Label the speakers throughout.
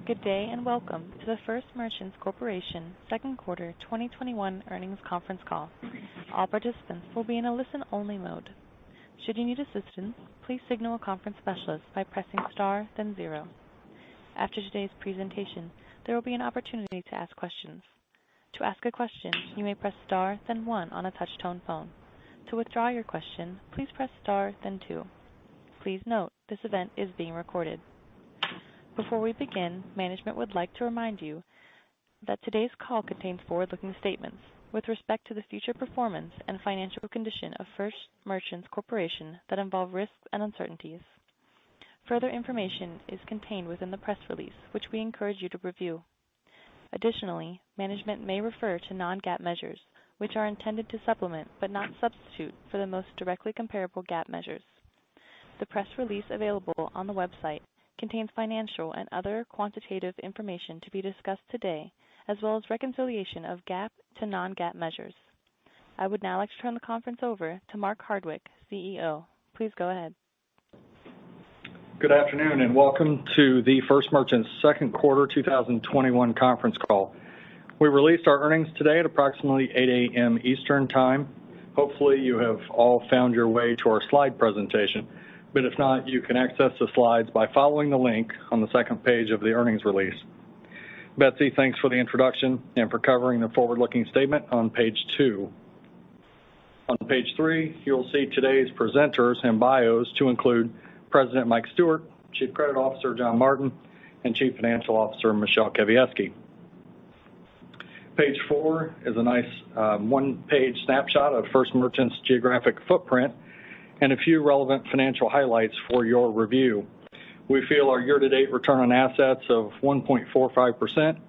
Speaker 1: Good day and welcome to the First Merchants Corporation Second Quarter 2021 Earnings Conference Call. All participants will be in a listen-only mode. Should you need assistance, please signal a conference specialist by pressing star, then zero. After today's presentation, there will be an opportunity to ask questions. To ask a question, you may press star, then one on a touch-tone phone. To withdraw your question, please press star, then two. Please note, this event is being recorded. Before we begin, management would like to remind you that today's call contains forward-looking statements with respect to the future performance and financial condition of First Merchants Corporation that involve risks and uncertainties. Further information is contained within the press release, which we encourage you to review. Additionally, management may refer to non-GAAP measures, which are intended to supplement but not substitute for the most directly comparable GAAP measures. The press release available on the website contains financial and other quantitative information to be discussed today, as well as reconciliation of GAAP to non-GAAP measures. I would now like to turn the conference over to Mark Hardwick, CEO. Please go ahead.
Speaker 2: Good afternoon and welcome to the First Merchants Second Quarter 2021 Conference Call. We released our earnings today at approximately 8 a.m. Eastern Time. Hopefully you have all found your way to our slide presentation. But if not, you can access the slides by following the link on the second page of the earnings release. Betsy, thanks for the introduction and for covering the forward-looking statement on page 2. On page 3, you'll see today's presenters and bios to include President Mike Stewart, Chief Credit Officer John Martin, and Chief Financial Officer Michelle Kavieski. Page 4 is a nice one-page snapshot of First Merchants' geographic footprint and a few relevant financial highlights for your review. We feel our year-to-date return on assets of 1.45%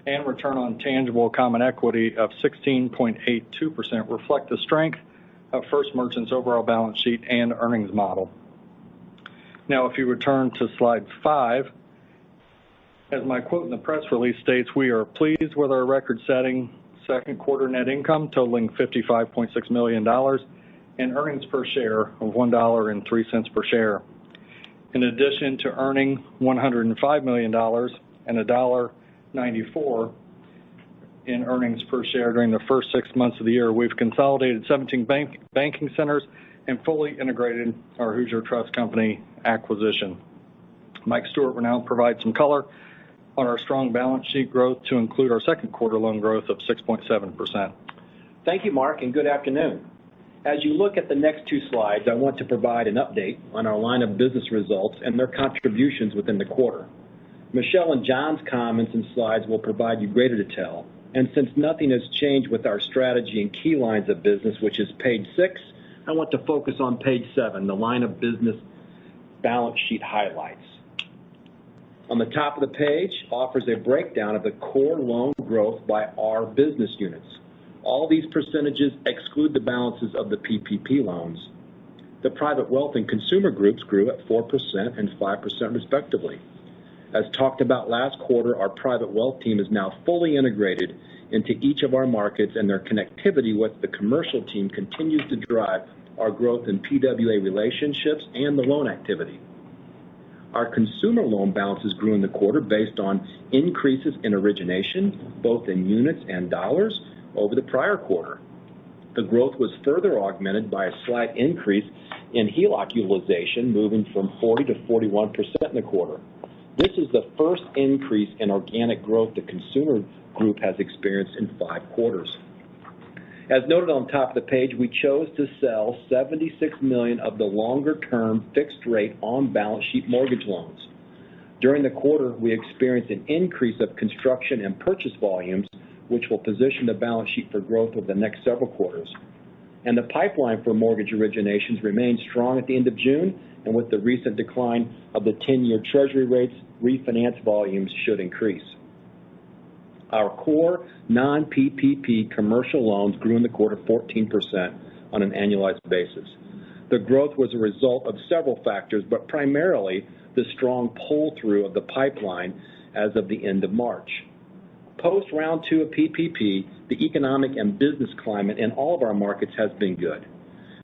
Speaker 2: and return on tangible common equity of 16.82% reflect the strength of First Merchants' overall balance sheet and earnings model. Now, if you return to slide 5, as my quote in the press release states, we are pleased with our record-setting second quarter net income totaling $55.6 million and earnings per share of $1.03 per share. In addition to earning $105 million and $1.94 in earnings per share during the first 6 months of the year, we've consolidated 17 banking centers and fully integrated our Hoosier Trust Company acquisition. Mike Stewart will now provide some color on our strong balance sheet growth to include our second quarter loan growth of 6.7%.
Speaker 3: Thank you, Mark, and good afternoon. As you look at the next 2 slides, I want to provide an update on our line of business results and their contributions within the quarter. Michelle and John's comments and slides will provide you greater detail, and since nothing has changed with our strategy and key lines of business, which is page 6, I want to focus on page 7, the line of business balance sheet highlights. On the top of the page offers a breakdown of the core loan growth by our business units. All these percentages exclude the balances of the PPP loans. The private wealth and consumer groups grew at 4% and 5% respectively. As talked about last quarter, our private wealth team is now fully integrated into each of our markets, and their connectivity with the commercial team continues to drive our growth in PWA relationships and the loan activity. Our consumer loan balances grew in the quarter based on increases in origination, both in units and dollars, over the prior quarter. The growth was further augmented by a slight increase in HELOC utilization, moving from 40 to 41% in the quarter. This is the first increase in organic growth the consumer group has experienced in 5 quarters. As noted on top of the page, we chose to sell $76 million of the longer-term fixed-rate on-balance sheet mortgage loans. During the quarter, we experienced an increase of construction and purchase volumes, which will position the balance sheet for growth over the next several quarters. And the pipeline for mortgage originations remained strong at the end of June, and with the recent decline of the 10-year Treasury rates, refinance volumes should increase. Our core non-PPP commercial loans grew in the quarter 14% on an annualized basis. The growth was a result of several factors, but primarily the strong pull-through of the pipeline as of the end of March. Post round 2 of PPP, the economic and business climate in all of our markets has been good.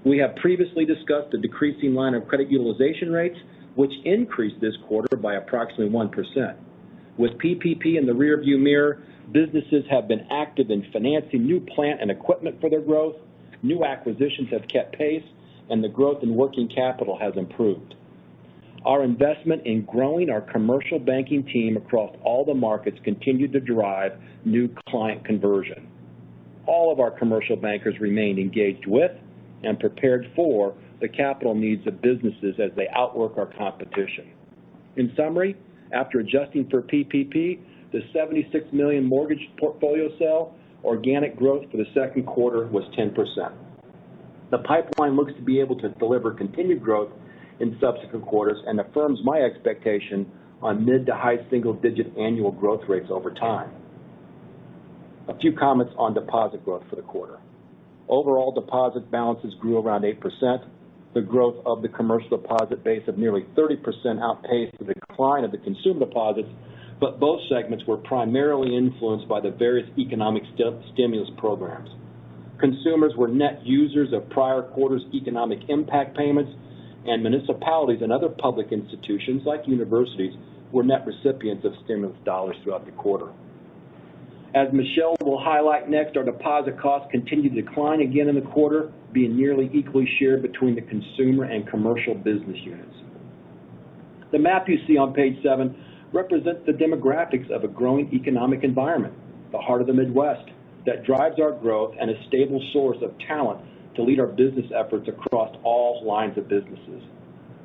Speaker 3: We have previously discussed the decreasing line of credit utilization rates, which increased this quarter by approximately 1%. With PPP in the rearview mirror, businesses have been active in financing new plant and equipment for their growth, new acquisitions have kept pace, and the growth in working capital has improved. Our investment in growing our commercial banking team across all the markets continued to drive new client conversion. All of our commercial bankers remain engaged with and prepared for the capital needs of businesses as they outwork our competition. In summary, after adjusting for PPP, the $76 million mortgage portfolio sale, organic growth for the second quarter was 10%. The pipeline looks to be able to deliver continued growth in subsequent quarters and affirms my expectation on mid to high single-digit annual growth rates over time. A few comments on deposit growth for the quarter. Overall deposit balances grew around 8%. The growth of the commercial deposit base of nearly 30% outpaced the decline of the consumer deposits, but both segments were primarily influenced by the various economic stimulus programs. Consumers were net users of prior quarter's economic impact payments, and municipalities and other public institutions like universities were net recipients of stimulus dollars throughout the quarter. As Michelle will highlight next, our deposit costs continued to decline again in the quarter, being nearly equally shared between the consumer and commercial business units. The map you see on page 7 represents the demographics of a growing economic environment, the heart of the Midwest, that drives our growth and a stable source of talent to lead our business efforts across all lines of businesses.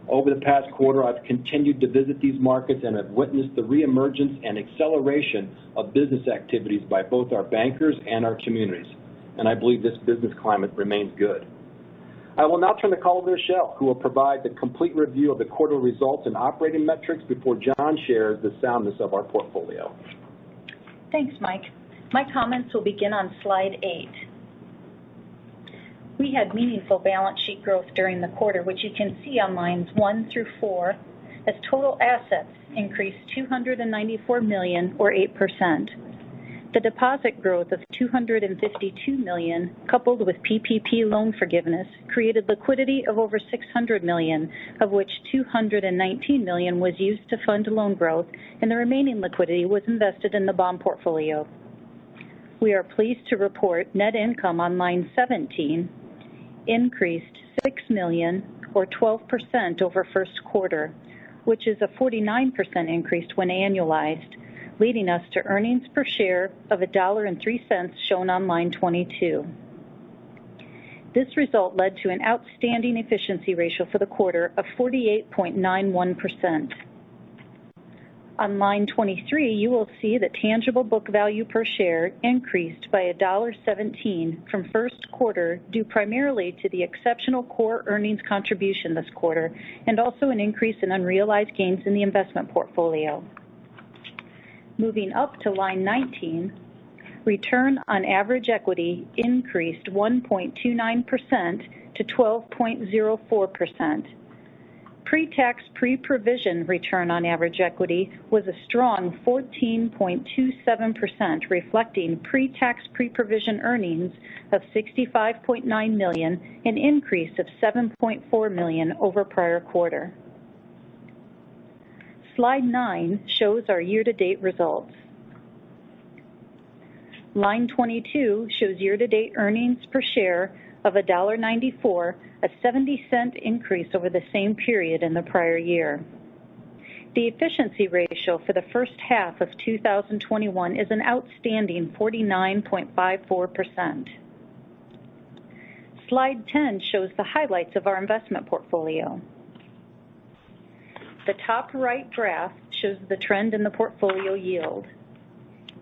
Speaker 3: Over the past quarter, I've continued to visit these markets and have witnessed the reemergence and acceleration of business activities by both our bankers and our communities, and I believe this business climate remains good. I will now turn the call over to Michelle, who will provide the complete review of the quarterly results and operating metrics before John shares the soundness of our portfolio.
Speaker 4: Thanks, Mike. My comments will begin on slide 8. We had meaningful balance sheet growth during the quarter, which you can see on lines 1 through 4, as total assets increased $294 million, or 8%. The deposit growth of $252 million, coupled with PPP loan forgiveness, created liquidity of over $600 million, of which $219 million was used to fund loan growth, and the remaining liquidity was invested in the bond portfolio. We are pleased to report net income on line 17 increased $6 million, or 12% over first quarter, which is a 49% increase when annualized, leading us to earnings per share of $1.03 shown on line 22. This result led to an outstanding efficiency ratio for the quarter of 48.91%. On line 23, you will see that tangible book value per share increased by $1.17 from first quarter due primarily to the exceptional core earnings contribution this quarter and also an increase in unrealized gains in the investment portfolio. Moving up to line 19, return on average equity increased 1.29% to 12.04%. Pre-tax, pre-provision return on average equity was a strong 14.27%, reflecting pre-tax, pre-provision earnings of $65.9 million, an increase of $7.4 million over prior quarter. Slide 9 shows our year-to-date results. Line 22 shows year-to-date earnings per share of $1.94, a 70-cent increase over the same period in the prior year. The efficiency ratio for the first half of 2021 is an outstanding 49.54%. Slide 10 shows the highlights of our investment portfolio. The top right graph shows the trend in the portfolio yield.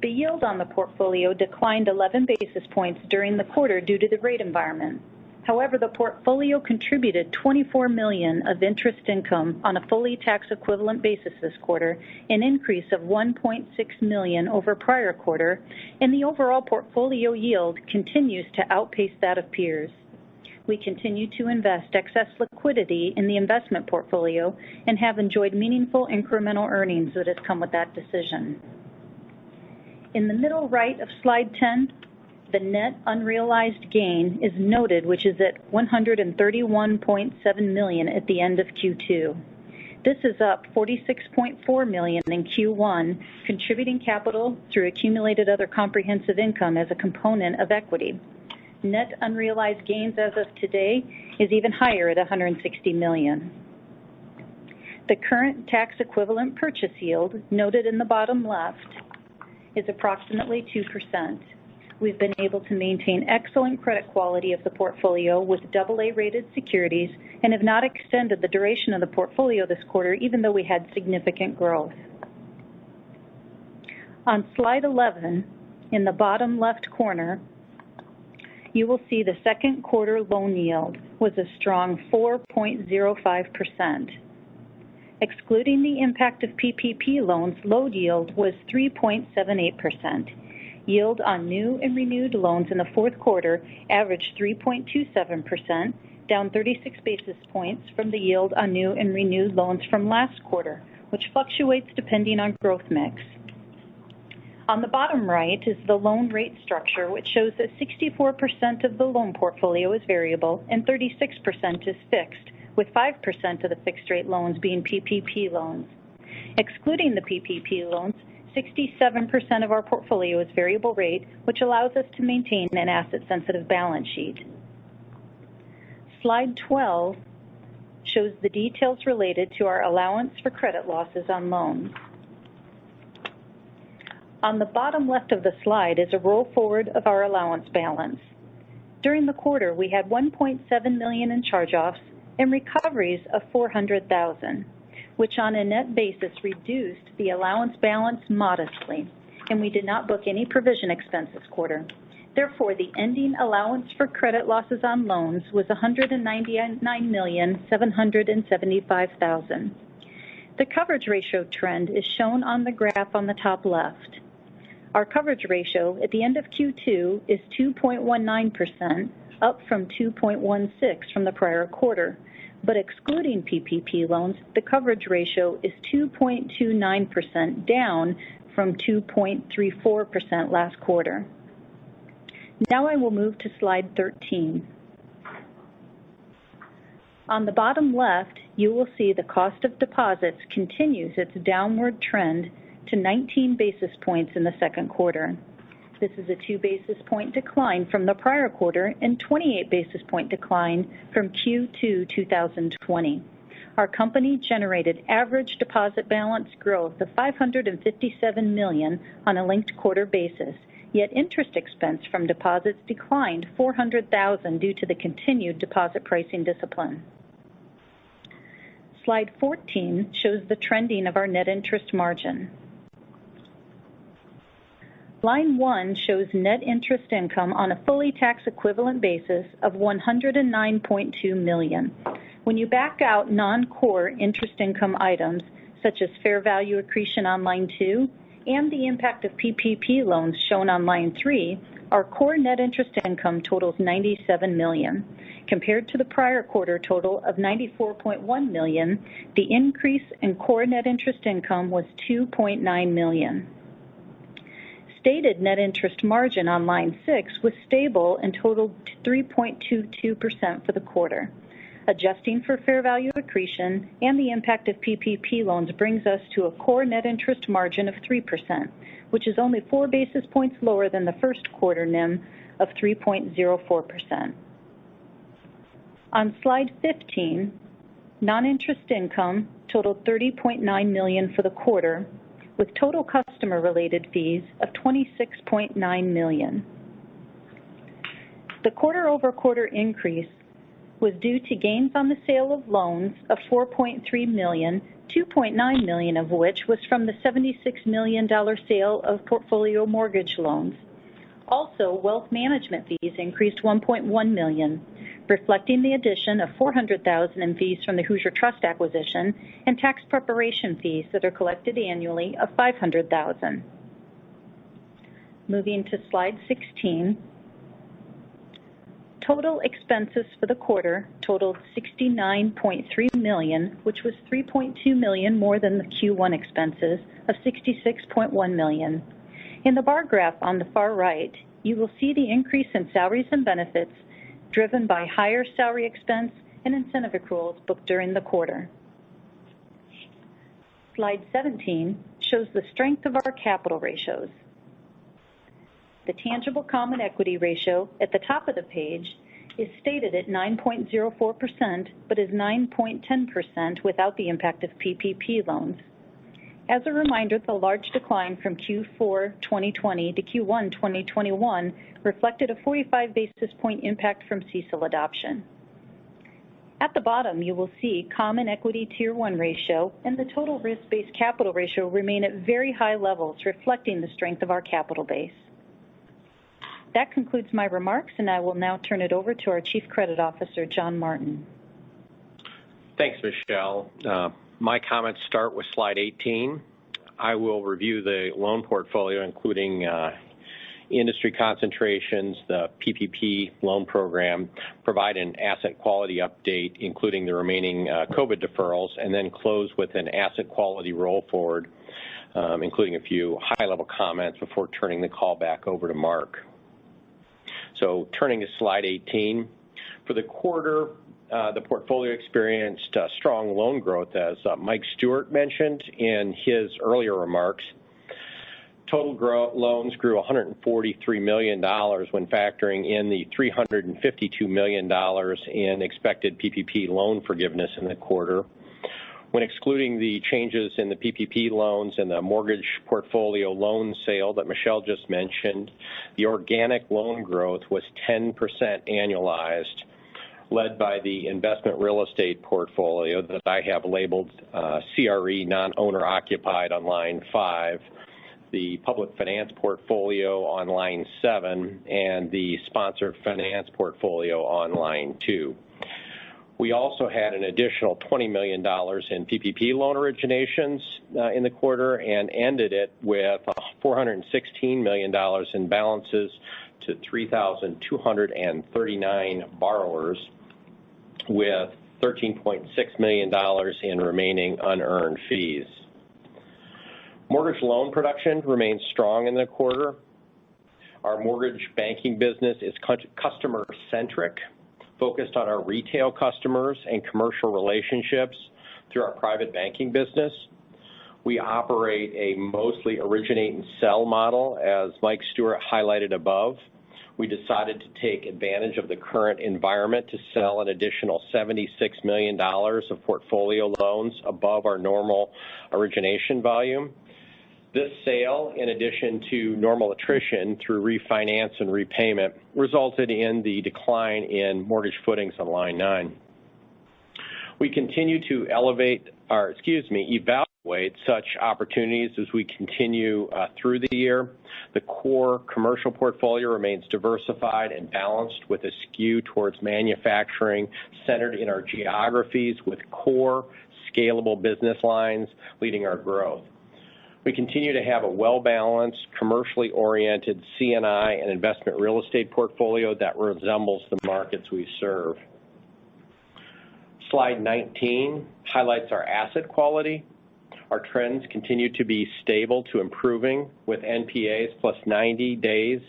Speaker 4: The yield on the portfolio declined 11 basis points during the quarter due to the rate environment. However, the portfolio contributed $24 million of interest income on a fully tax equivalent basis this quarter, an increase of $1.6 million over prior quarter, and the overall portfolio yield continues to outpace that of peers. We continue to invest excess liquidity in the investment portfolio and have enjoyed meaningful incremental earnings that has come with that decision. In the middle right of slide 10, the net unrealized gain is noted, which is at $131.7 million at the end of Q2. This is up $46.4 million in Q1, contributing capital through accumulated other comprehensive income as a component of equity. Net unrealized gains as of today is even higher at $160 million. The current tax equivalent purchase yield, noted in the bottom left, is approximately 2%. We've been able to maintain excellent credit quality of the portfolio with AA-rated securities and have not extended the duration of the portfolio this quarter, even though we had significant growth. On slide 11, in the bottom left corner, you will see the second quarter loan yield was a strong 4.05%. Excluding the impact of PPP loans, loan yield was 3.78%. Yield on new and renewed loans in the fourth quarter averaged 3.27%, down 36 basis points from the yield on new and renewed loans from last quarter, which fluctuates depending on growth mix. On the bottom right is the loan rate structure, which shows that 64% of the loan portfolio is variable and 36% is fixed, with 5% of the fixed rate loans being PPP loans. Excluding the PPP loans, 67% of our portfolio is variable rate, which allows us to maintain an asset-sensitive balance sheet. Slide 12 shows the details related to our allowance for credit losses on loans. On the bottom left of the slide is a roll forward of our allowance balance. During the quarter, we had $1.7 million in charge-offs and recoveries of $400,000. Which on a net basis reduced the allowance balance modestly, and we did not book any provision expense this quarter. Therefore, the ending allowance for credit losses on loans was $199,775,000. The coverage ratio trend is shown on the graph on the top left. Our coverage ratio at the end of Q2 is 2.19%, up from 2.16 from the prior quarter. But excluding PPP loans, the coverage ratio is 2.29%, down from 2.34% last quarter. Now I will move to slide 13. On the bottom left, you will see the cost of deposits continues its downward trend to 19 basis points in the second quarter. This is a 2 basis point decline from the prior quarter and 28 basis point decline from Q2 2020. Our company generated average deposit balance growth of $557 million on a linked quarter basis, yet interest expense from deposits declined $400,000 due to the continued deposit pricing discipline. Slide 14 shows the trending of our net interest margin. Line 1 shows net interest income on a fully tax equivalent basis of $109.2 million. When you back out non-core interest income items, such as fair value accretion on line 2 and the impact of PPP loans shown on line 3, our core net interest income totals $97 million. Compared to the prior quarter total of $94.1 million, the increase in core net interest income was $2.9 million. Stated net interest margin on line 6 was stable and totaled 3.22% for the quarter. Adjusting for fair value accretion and the impact of PPP loans brings us to a core net interest margin of 3%, which is only 4 basis points lower than the first quarter NIM of 3.04%. On slide 15, non-interest income totaled $30.9 million for the quarter, with total customer-related fees of $26.9 million. The quarter-over-quarter increase was due to gains on the sale of loans of $4.3 million, $2.9 million of which was from the $76 million sale of portfolio mortgage loans. Also, wealth management fees increased $1.1 million, reflecting the addition of $400,000 in fees from the Hoosier Trust acquisition and tax preparation fees that are collected annually of $500,000. Moving to slide 16. Total expenses for the quarter totaled $69.3 million, which was $3.2 million more than the Q1 expenses of $66.1 million. In the bar graph on the far right, you will see the increase in salaries and benefits driven by higher salary expense and incentive accruals booked during the quarter. Slide 17 shows the strength of our capital ratios. The tangible common equity ratio at the top of the page is stated at 9.04%, but is 9.10% without the impact of PPP loans. As a reminder, the large decline from Q4 2020 to Q1 2021 reflected a 45 basis point impact from CECL adoption. At the bottom, you will see Common Equity Tier 1 ratio and the total risk-based capital ratio remain at very high levels, reflecting the strength of our capital base. That concludes my remarks, and I will now turn it over to our Chief Credit Officer, John Martin.
Speaker 5: Thanks, Michelle. My comments start with slide 18. I will review the loan portfolio, including industry concentrations, the PPP loan program, provide an asset quality update, including the remaining COVID deferrals, and then close with an asset quality roll forward, including a few high-level comments before turning the call back over to Mark. So turning to slide 18, for the quarter, the portfolio experienced strong loan growth, as Mike Stewart mentioned in his earlier remarks. Total loans grew $143 million when factoring in the $352 million in expected PPP loan forgiveness in the quarter. When excluding the changes in the PPP loans and the mortgage portfolio loan sale that Michelle just mentioned, the organic loan growth was 10% annualized, led by the investment real estate portfolio that I have labeled CRE non-owner occupied on line 5, the public finance portfolio on line 7, and the sponsored finance portfolio on line 2. We also had an additional $20 million in PPP loan originations in the quarter and ended it with $416 million in balances to 3,239 borrowers with $13.6 million in remaining unearned fees. Mortgage loan production remains strong in the quarter. Our mortgage banking business is customer-centric, focused on our retail customers and commercial relationships through our private banking business. We operate a mostly originate and sell model, as Mike Stewart highlighted above. We decided to take advantage of the current environment to sell an additional $76 million of portfolio loans above our normal origination volume. This sale, in addition to normal attrition through refinance and repayment, resulted in the decline in mortgage footings on line 9. We continue to evaluate such opportunities as we continue through the year. The core commercial portfolio remains diversified and balanced with a skew towards manufacturing centered in our geographies with core scalable business lines leading our growth. We continue to have a well-balanced, commercially oriented C&I and investment real estate portfolio that resembles the markets we serve. Slide 19 highlights our asset quality. Our trends continue to be stable to improving, with NPAs plus 90 days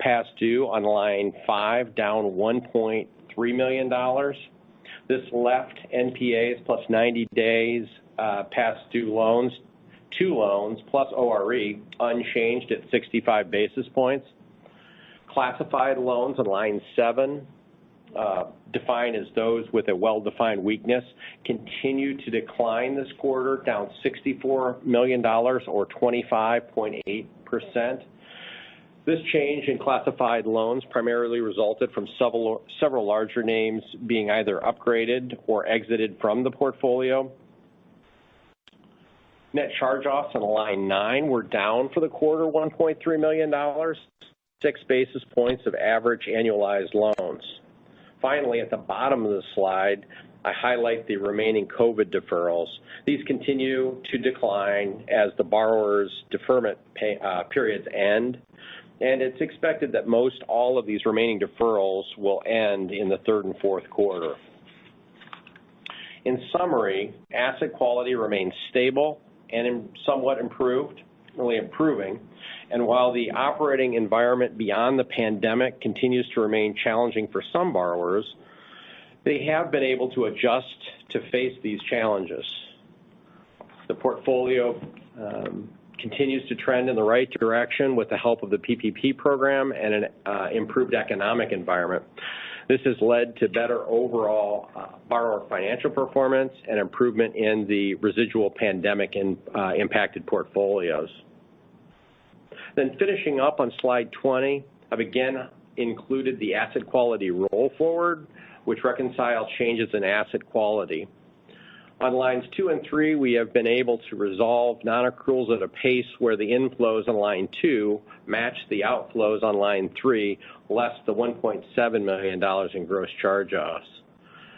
Speaker 5: past due on line 5 down $1.3 million. This left NPAs plus 90 days past due loans, 2 loans plus ORE unchanged at 65 basis points. Classified loans on line 7, defined as those with a well-defined weakness, continue to decline this quarter, down $64 million or 25.8%. This change in classified loans primarily resulted from several larger names being either upgraded or exited from the portfolio. Net charge-offs on line 9 were down for the quarter $1.3 million, 6 basis points of average annualized loans. Finally, at the bottom of the slide, I highlight the remaining COVID deferrals. These continue to decline as the borrowers' deferment periods end, and it's expected that most all of these remaining deferrals will end in the third and fourth quarter. In summary, asset quality remains stable and somewhat improving. And while the operating environment beyond the pandemic continues to remain challenging for some borrowers, they have been able to adjust to face these challenges. The portfolio continues to trend in the right direction with the help of the PPP program and an improved economic environment. This has led to better overall borrower financial performance and improvement in the residual pandemic impacted portfolios. Then finishing up on slide 20, I've again included the asset quality roll forward, which reconciles changes in asset quality. On lines 2 and 3, we have been able to resolve non-accruals at a pace where the inflows on line 2 match the outflows on line 3, less the $1.7 million in gross charge-offs.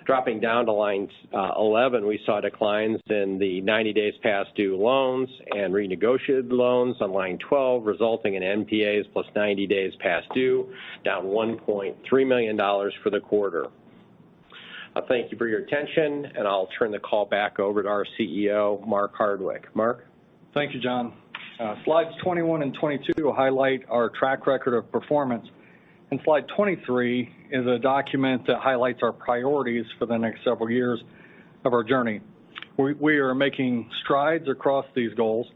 Speaker 5: Dropping down to line 11, we saw declines in the 90 days past due loans and renegotiated loans on line 12, resulting in NPAs plus 90 days past due, down $1.3 million for the quarter. Thank you for your attention, and I'll turn the call back over to our CEO, Mark Hardwick. Mark?
Speaker 2: Thank you, John. Slides 21 and 22 highlight our track record of performance, and slide 23 is a document that highlights our priorities for the next several years of our journey. We are making strides across these goals,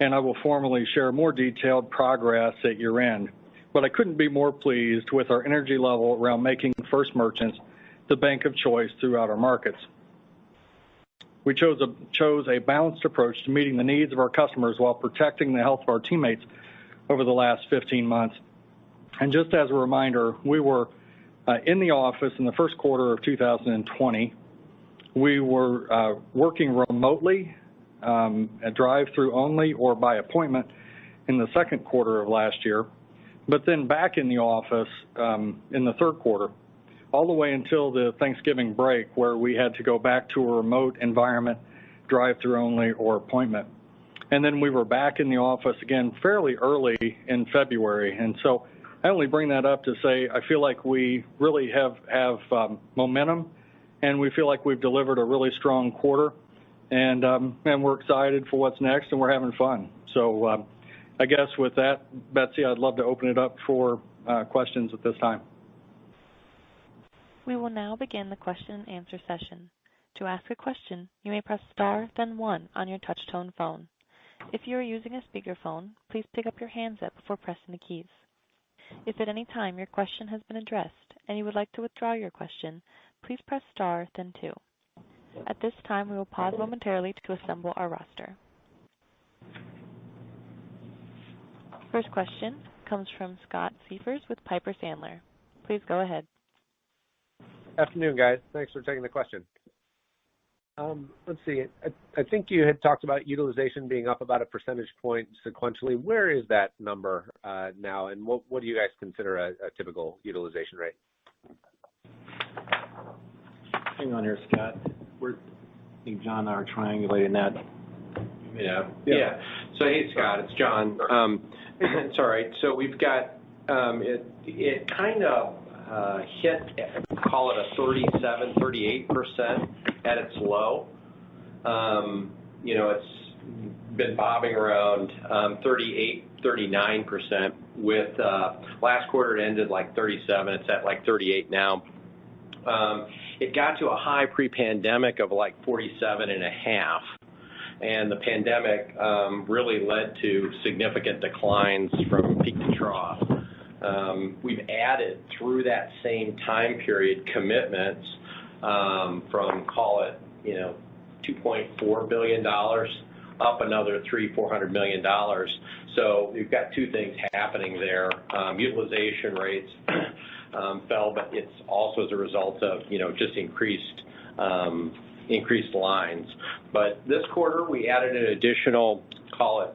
Speaker 2: and I will formally share more detailed progress at year end. But I couldn't be more pleased with our energy level around making First Merchants the bank of choice throughout our markets. We chose a balanced approach to meeting the needs of our customers while protecting the health of our teammates over the last 15 months. And just as a reminder, we were in the office in the first quarter of 2020. We were working remotely, at drive-through only or by appointment in the second quarter of last year, but then back in the office in the third quarter, all the way until the Thanksgiving break, where we had to go back to a remote environment, drive-through only or appointment. And then we were back in the office again fairly early in February. And so I only bring that up to say I feel like we really have momentum, and we feel like we've delivered a really strong quarter, and we're excited for what's next, and we're having fun. So I guess with that, Betsy, I'd love to open it up for questions at this time.
Speaker 1: We will now begin the question and answer session. To ask a question, you may press star, then 1 on your touch-tone phone. If you are using a speakerphone, please pick up your handset before pressing the keys. If at any time your question has been addressed and you would like to withdraw your question, please press star, then 2. At this time, we will pause momentarily to assemble our roster. First question comes from Scott Siefers with Piper Sandler. Please go ahead.
Speaker 6: Afternoon, guys. Thanks for taking the question. Let's see. I think you had talked about utilization being up about a percentage point sequentially. Where is that number now, and what do you guys consider a typical utilization rate?
Speaker 3: Hang on here, Scott. I think John and I are triangulating that.
Speaker 5: Yeah. So, hey, Scott, it's John. It's all right. So we've got it kind of hit, call it a 37, 38% at its low. It's been bobbing around 38, 39% with last quarter it ended like 37. It's at like 38 now. It got to a high pre-pandemic of like 47 and a half. And the pandemic really led to significant declines from peak to trough. We've added through that same time period commitments from, call it, $2.4 billion up another $300-400 million. So we've got two things happening there. Utilization rates fell, but it's also as a result of just increased lines. But this quarter we added an additional, call it,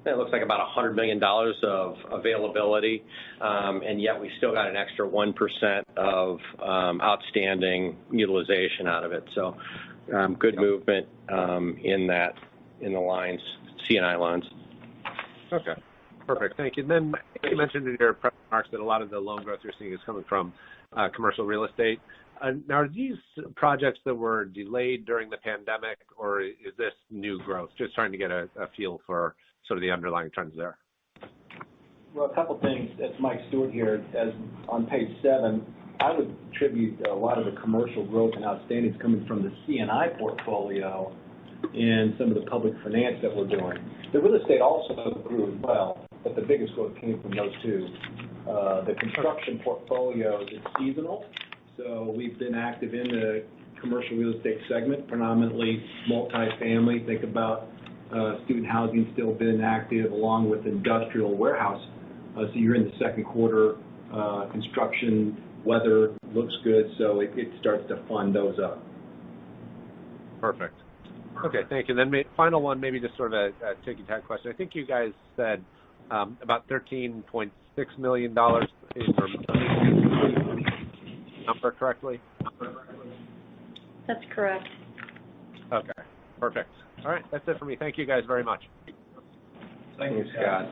Speaker 5: it looks like about $100 million of availability, and yet we still got an extra 1% of outstanding utilization out of it. So good movement in the lines, C&I lines.
Speaker 6: Okay, perfect. Thank you. And then you mentioned in your remarks that a lot of the loan growth you're seeing is coming from commercial real estate. Now, are these projects that were delayed during the pandemic, or is this new growth? Just trying to get a feel for sort of the underlying trends there.
Speaker 3: Well, a couple things. It's Mike Stewart here. As on page 7, I would attribute a lot of the commercial growth and outstandings coming from the C&I portfolio and some of the public finance that we're doing. The real estate also grew as well, but the biggest growth came from those two. The construction portfolio is seasonal, so we've been active in the commercial real estate segment, predominantly multifamily. Think about student housing still been active along with industrial warehouse. So you're in the second quarter, construction weather looks good, so it starts to fund those up.
Speaker 6: Perfect. Okay, thank you. Then final one, maybe just sort of a ticky-tack question. I think you guys said about $13.6 million in number correctly?
Speaker 4: That's correct.
Speaker 6: Okay, perfect. All right, that's it for me. Thank you guys very much.
Speaker 3: Thank you, Scott.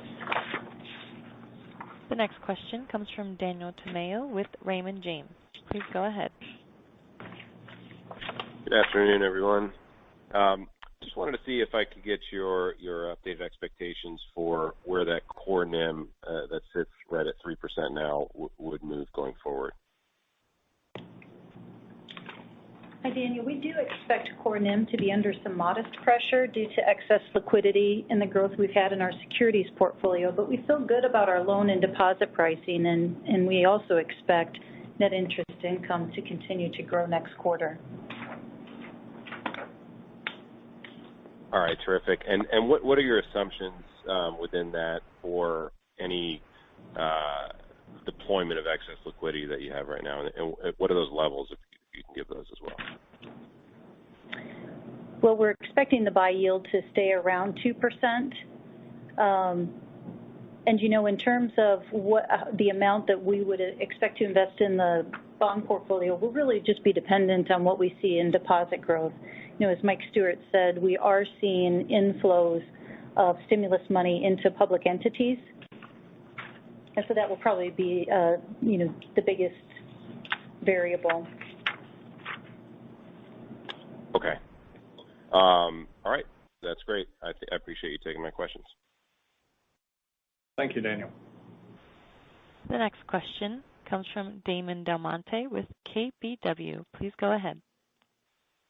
Speaker 1: The next question comes from Daniel Tamayo with Raymond James. Please go ahead.
Speaker 7: Good afternoon, everyone. Just wanted to see if I could get your updated expectations for where that core NIM that sits right at 3% now would move going forward.
Speaker 4: Hi, Daniel. We do expect core NIM to be under some modest pressure due to excess liquidity and the growth we've had in our securities portfolio, but we feel good about our loan and deposit pricing, and we also expect net interest income to continue to grow next quarter.
Speaker 7: All right, terrific. And what are your assumptions within that for any deployment of excess liquidity that you have right now, and what are those levels, if you can give those as well?
Speaker 4: Well, we're expecting the buy yield to stay around 2%. And, you know, in terms of what the amount that we would expect to invest in the bond portfolio will really just be dependent on what we see in deposit growth. You know, as Mike Stewart said, we are seeing inflows of stimulus money into public entities. And so that will probably be, you know, the biggest variable.
Speaker 7: Okay. All right. That's great. I appreciate you taking my questions.
Speaker 2: Thank you, Daniel.
Speaker 1: The next question comes from Damon Del Monte with KBW. Please go ahead.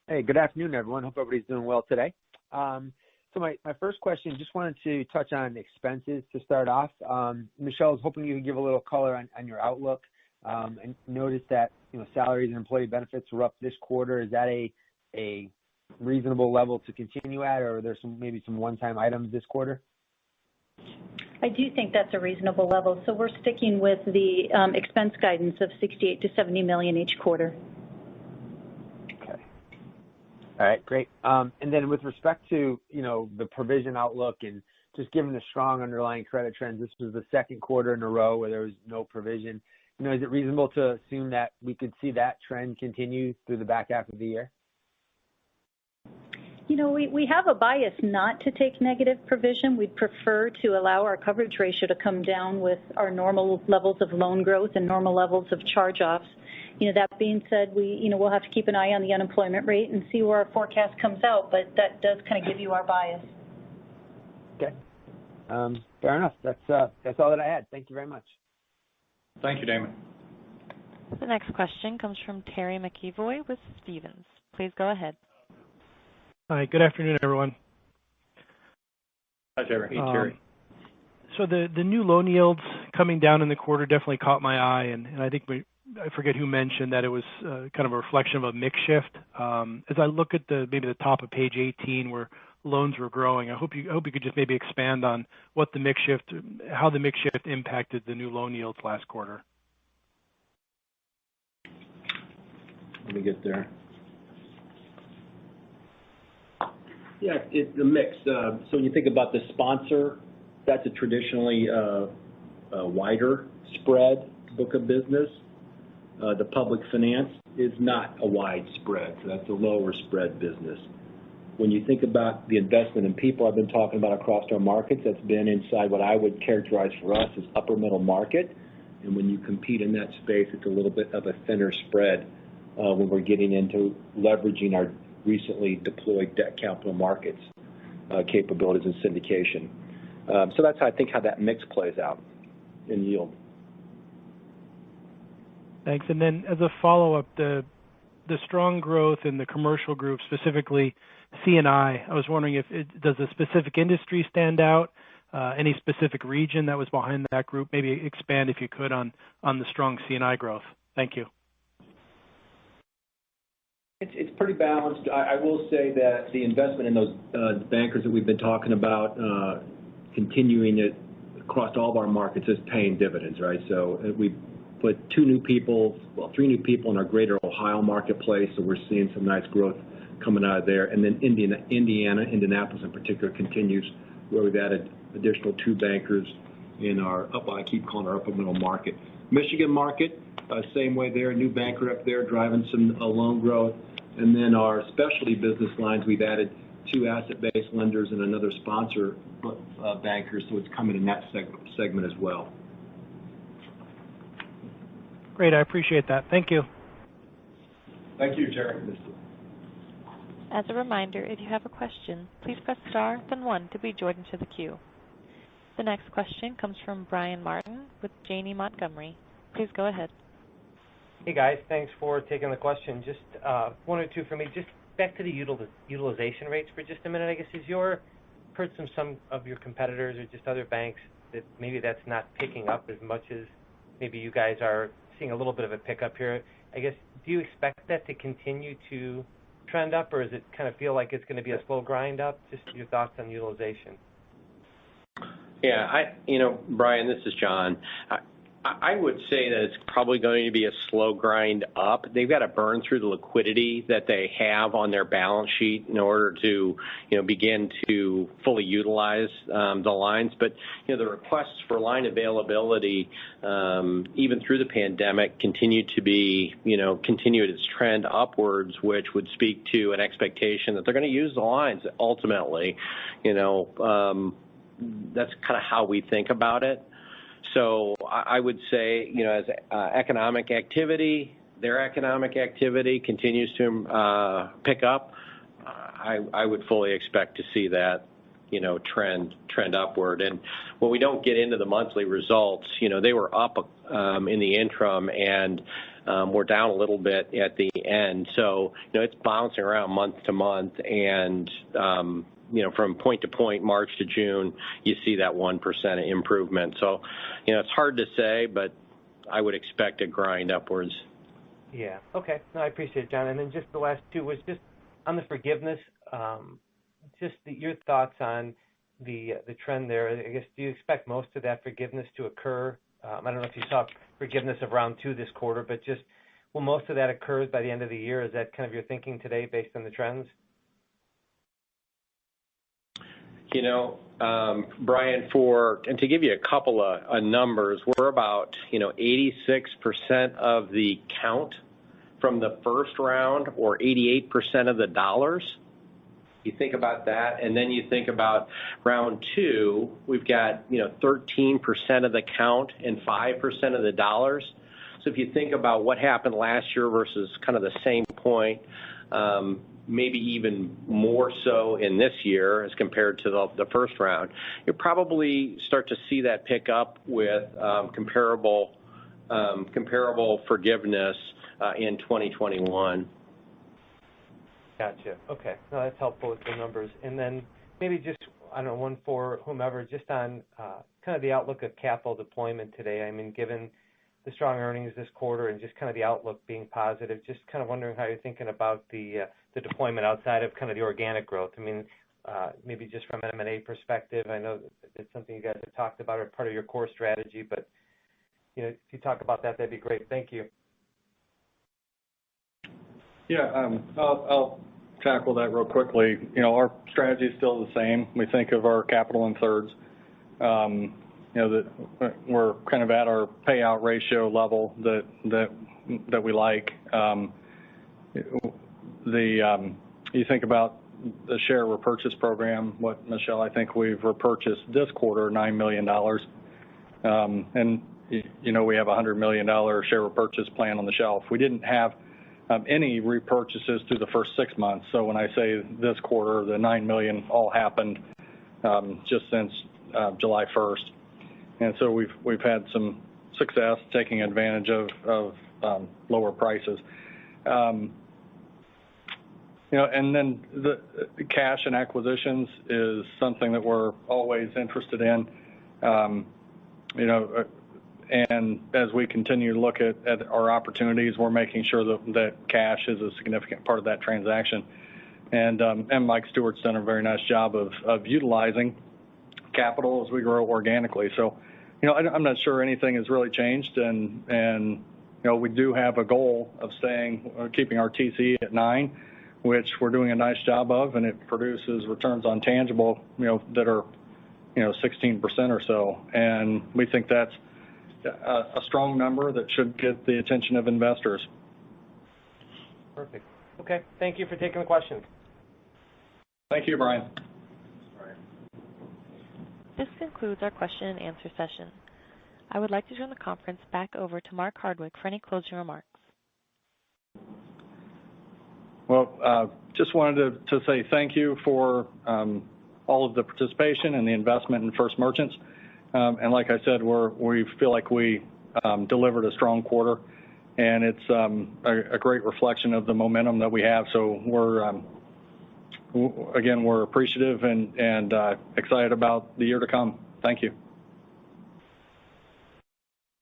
Speaker 8: Hey, good afternoon, everyone. Hope everybody's doing well today. So my first question, just wanted to touch on expenses to start off. Michelle, I was hoping you could give a little color on your outlook. And noticed that, you know, salaries and employee benefits were up this quarter. Is that a reasonable level to continue at, or are there maybe some one-time items this quarter?
Speaker 4: I do think that's a reasonable level. So we're sticking with the expense guidance of $68 to $70 million each quarter.
Speaker 8: Okay. All right, great. And then with respect to, you know, the provision outlook and just given the strong underlying credit trends, this was the second quarter in a row where there was no provision. You know, is it reasonable to assume that we could see that trend continue through the back half of the year?
Speaker 4: You know, we have a bias not to take negative provision. We'd prefer to allow our coverage ratio to come down with our normal levels of loan growth and normal levels of charge-offs. You know, that being said, we'll have to keep an eye on the unemployment rate and see where our forecast comes out, but that does kind of give you our bias.
Speaker 8: Okay. Fair enough. That's all that I had. Thank you very much.
Speaker 2: Thank you, Damon.
Speaker 1: The next question comes from Terry McEvoy with Stephens. Please go ahead.
Speaker 9: Hi, good afternoon, everyone.
Speaker 2: Hi, Terry. Hey, Terry.
Speaker 9: So the new loan yields coming down in the quarter definitely caught my eye, and I think I forget who mentioned that it was kind of a reflection of a mix shift. As I look at maybe the top of page 18 where loans were growing, I hope you could just maybe expand on how the mix shift impacted the new loan yields last quarter.
Speaker 3: Let me get there. Yeah, it's a mix. So when you think about the sponsor, that's a traditionally a wider spread book of business. The public finance is not a wide spread, so that's a lower spread business. When you think about the investment in people I've been talking about across our markets, that's been inside what I would characterize for us as upper middle market. And when you compete in that space, it's a little bit of a thinner spread when we're getting into leveraging our recently deployed debt capital markets capabilities and syndication. So that's how I think how that mix plays out in yield.
Speaker 9: Thanks. And then as a follow-up, the strong growth in the commercial group, specifically C&I. I was wondering if does a specific industry stand out, any specific region that was behind that group? Maybe expand, if you could, on the strong C&I growth. Thank you.
Speaker 3: It's pretty balanced. I will say that the investment in those bankers that we've been talking about, continuing it across all of our markets, is paying dividends, right? So we put three new people in our greater Ohio marketplace, so we're seeing some nice growth coming out of there. And then Indianapolis in particular continues, where we've added additional 2 bankers in I keep calling our upper middle market. Michigan market, same way there, a new banker up there driving some loan growth. And then our specialty business lines, we've added 2 asset-based lenders and another sponsor banker, so it's coming in that segment as well.
Speaker 9: Great, I appreciate that. Thank you.
Speaker 2: Thank you, Terry.
Speaker 1: As a reminder, if you have a question, please press star, then 1 to be joined into the queue. The next question comes from Brian Martin with Janney Montgomery. Please go ahead.
Speaker 10: Hey guys, thanks for taking the question. Just 1 or 2 for me. Just back to the utilization rates for just a minute. I guess heard some of your competitors or just other banks that maybe that's not picking up as much as maybe you guys are seeing a little bit of a pickup here. I guess, do you expect that to continue to trend up, or does it kind of feel like it's going to be a slow grind up? Just your thoughts on utilization.
Speaker 5: Yeah, Brian, this is John. I would say that it's probably going to be a slow grind up. They've got to burn through the liquidity that they have on their balance sheet in order to, begin to fully utilize the lines. But, the requests for line availability, even through the pandemic, continue its trend upwards, which would speak to an expectation that they're going to use the lines ultimately. That's kind of how we think about it. So I would say, as economic activity, their economic activity continues to pick up, I would fully expect to see that, trend upward. And when we don't get into the monthly results, they were up in the interim and we're down a little bit at the end. So, it's bouncing around month to month and, from point to point, March to June, you see that 1% improvement. So, it's hard to say, but I would expect a grind upwards.
Speaker 10: Yeah. Okay. No, I appreciate it, John. And then just the last 2 was just on the forgiveness, your thoughts on the trend there. I guess, do you expect most of that forgiveness to occur? I don't know if you saw forgiveness of round 2 this quarter, but just will most of that occur by the end of the year? Is that kind of your thinking today based on the trends?
Speaker 5: Brian, and to give you a couple of numbers, we're about, 86% of the count from the first round, or 88% of the dollars. You think about that, and then you think about round 2, we've got, 13% of the count and 5% of the dollars. So if you think about what happened last year versus kind of the same point, maybe even more so in this year as compared to the first round, you'll probably start to see that pick up with comparable forgiveness in 2021.
Speaker 10: Gotcha. Okay. No, that's helpful with the numbers. And then maybe just, I don't know, 1 for whomever, just on kind of the outlook of capital deployment today. I mean, given the strong earnings this quarter and just kind of the outlook being positive, just kind of wondering how you're thinking about the deployment outside of kind of the organic growth. I mean, maybe just from an M&A perspective, I know it's something you guys have talked about or part of your core strategy, but if you talk about that, that'd be great. Thank you.
Speaker 2: Yeah, I'll tackle that real quickly. Our strategy is still the same. We think of our capital in thirds. That we're kind of at our payout ratio level that we like. You think about the share repurchase program, Michelle, I think we've repurchased this quarter $9 million. And we have a $100 million share repurchase plan on the shelf. We didn't have any repurchases through the first 6 months. So when I say this quarter, the $9 million all happened just since July 1st. And so we've had some success taking advantage of lower prices. And then the cash and acquisitions is something that we're always interested in. And as we continue to look at our opportunities, we're making sure that cash is a significant part of that transaction. And Mike Stewart's done a very nice job of utilizing capital as we grow organically. So, I'm not sure anything has really changed, and we do have a goal of keeping our TCE at 9, which we're doing a nice job of, and it produces returns on tangible, that are, 16% or so. And we think that's a strong number that should get the attention of investors.
Speaker 10: Perfect. Okay. Thank you for taking the questions.
Speaker 2: Thank you, Brian.
Speaker 1: This concludes our question and answer session. I would like to turn the conference back over to Mark Hardwick for any closing remarks.
Speaker 2: Well, just wanted to say thank you for all of the participation and the investment in First Merchants. And like I said, we feel like we delivered a strong quarter, and it's a great reflection of the momentum that we have. So we're appreciative and excited about the year to come. Thank you.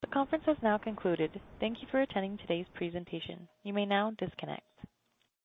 Speaker 1: The conference has now concluded. Thank you for attending today's presentation. You may now disconnect.